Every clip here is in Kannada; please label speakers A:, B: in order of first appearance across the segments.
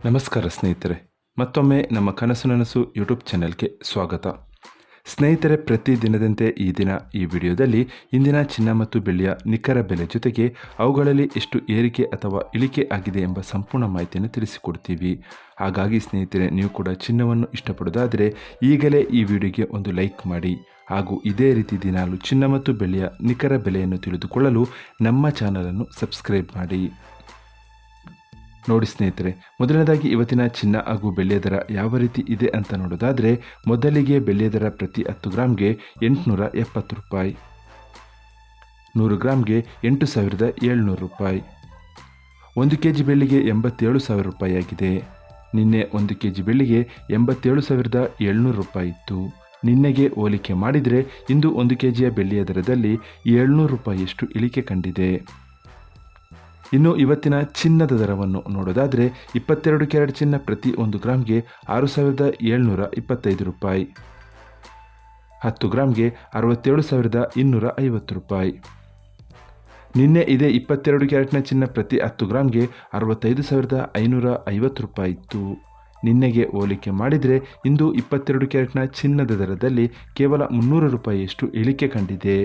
A: ನಮಸ್ಕಾರ ಸ್ನೇಹಿತರೆ, ಮತ್ತೊಮ್ಮೆ ನಮ್ಮ ಕನಸು ನನಸು ಯೂಟ್ಯೂಬ್ ಚಾನೆಲ್ಗೆ ಸ್ವಾಗತ. ಸ್ನೇಹಿತರೆ, ಪ್ರತಿ ದಿನದಂತೆ ಈ ದಿನ ಈ ವಿಡಿಯೋದಲ್ಲಿ ಇಂದಿನ ಚಿನ್ನ ಮತ್ತು ಬೆಳ್ಳಿಯ ನಿಖರ ಬೆಲೆ ಜೊತೆಗೆ ಅವುಗಳಲ್ಲಿ ಎಷ್ಟು ಏರಿಕೆ ಅಥವಾ ಇಳಿಕೆ ಆಗಿದೆ ಎಂಬ ಸಂಪೂರ್ಣ ಮಾಹಿತಿಯನ್ನು ತಿಳಿಸಿಕೊಡ್ತೀವಿ. ಹಾಗಾಗಿ ಸ್ನೇಹಿತರೆ, ನೀವು ಕೂಡ ಚಿನ್ನವನ್ನು ಇಷ್ಟಪಡೋದಾದರೆ ಈಗಲೇ ಈ ವಿಡಿಯೋಗೆ ಒಂದು ಲೈಕ್ ಮಾಡಿ. ಹಾಗೂ ಇದೇ ರೀತಿ ದಿನಾಲು ಚಿನ್ನ ಮತ್ತು ಬೆಳ್ಳಿಯ ನಿಖರ ಬೆಲೆಯನ್ನು ತಿಳಿದುಕೊಳ್ಳಲು ನಮ್ಮ ಚಾನಲನ್ನು ಸಬ್ಸ್ಕ್ರೈಬ್ ಮಾಡಿ. ನೋಡಿ ಸ್ನೇಹಿತರೆ, ಮೊದಲನೇದಾಗಿ ಇವತ್ತಿನ ಚಿನ್ನ ಹಾಗೂ ಬೆಳ್ಳಿಯ ದರ ಯಾವ ರೀತಿ ಇದೆ ಅಂತ ನೋಡೋದಾದರೆ, ಮೊದಲಿಗೆ ಬೆಳ್ಳಿಯ ದರ ಪ್ರತಿ 10 ಗ್ರಾಮ್ಗೆ 870 ರೂಪಾಯಿ, 100 ಗ್ರಾಮ್ಗೆ 8700 ರೂಪಾಯಿ. 1 ಕೆಜಿ ಬೆಳ್ಳಿಗೆ 87,000 ರೂಪಾಯಿ ಆಗಿದೆ. ನಿನ್ನೆ 1 ಕೆಜಿ ಬೆಳ್ಳಿಗೆ 87,700 ರೂಪಾಯಿ ಇತ್ತು. ನಿನ್ನೆಗೆ ಹೋಲಿಕೆ ಮಾಡಿದರೆ ಇಂದು 1 ಕೆಜಿಯ ಬೆಳ್ಳಿಯ ದರದಲ್ಲಿ 700 ರೂಪಾಯಿಯಷ್ಟು ಇಳಿಕೆ ಕಂಡಿದೆ. ಇನ್ನು ಇವತ್ತಿನ ಚಿನ್ನದ ದರವನ್ನು ನೋಡೋದಾದರೆ, 22 ಕ್ಯಾರೆಟ್ ಚಿನ್ನ ಪ್ರತಿ 1 ಗ್ರಾಮ್ಗೆ 6,725 ರೂಪಾಯಿ, 10 ಗ್ರಾಮ್ಗೆ 67,250 ರೂಪಾಯಿ. ನಿನ್ನೆ ಇದೇ 22 ಕ್ಯಾರೆಟ್ನ ಚಿನ್ನ ಪ್ರತಿ 10 ಗ್ರಾಮ್ಗೆ 65,550 ರೂಪಾಯಿ ಇತ್ತು. ನಿನ್ನೆಗೆ ಹೋಲಿಕೆ ಮಾಡಿದರೆ ಇಂದು 22 ಕ್ಯಾರೆಟ್ನ ಚಿನ್ನದ ದರದಲ್ಲಿ ಕೇವಲ 300 ರೂಪಾಯಿಯಷ್ಟು ಇಳಿಕೆ ಕಂಡಿದೆ.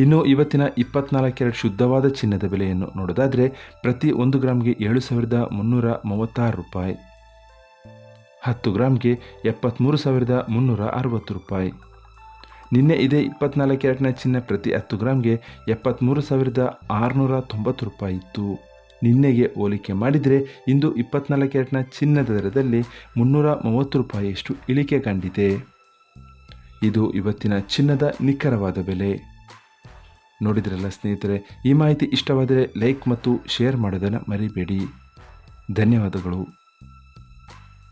A: ಇನ್ನು ಇವತ್ತಿನ 24 ಕ್ಯಾರೆಟ್ ಶುದ್ಧವಾದ ಚಿನ್ನದ ಬೆಲೆಯನ್ನು ನೋಡೋದಾದರೆ, ಪ್ರತಿ 1 ಗ್ರಾಮ್ಗೆ 7,336 ರೂಪಾಯಿ, 10 ಗ್ರಾಮ್ಗೆ 73,360 ರೂಪಾಯಿ. ನಿನ್ನೆ ಇದೇ 24 ಕ್ಯಾರೆಟ್ನ ಚಿನ್ನ ಪ್ರತಿ 10 ಗ್ರಾಮ್ಗೆ 73,690 ರೂಪಾಯಿ ಇತ್ತು. ನಿನ್ನೆಗೆ ಹೋಲಿಕೆ ಮಾಡಿದರೆ ಇಂದು 24 ಕ್ಯಾರೆಟ್ನ ಚಿನ್ನದ ದರದಲ್ಲಿ 330 ರೂಪಾಯಿಯಷ್ಟು ಇಳಿಕೆ ಕಂಡಿದೆ. ಇದು ಇವತ್ತಿನ ಚಿನ್ನದ ನಿಖರವಾದ ಬೆಲೆ. ನೋಡಿದ್ರಲ್ಲ ಸ್ನೇಹಿತರೆ, ಈ ಮಾಹಿತಿ ಇಷ್ಟವಾದರೆ ಲೈಕ್ ಮತ್ತು ಶೇರ್ ಮಾಡೋದನ್ನು ಮರಿಬೇಡಿ. ಧನ್ಯವಾದಗಳು.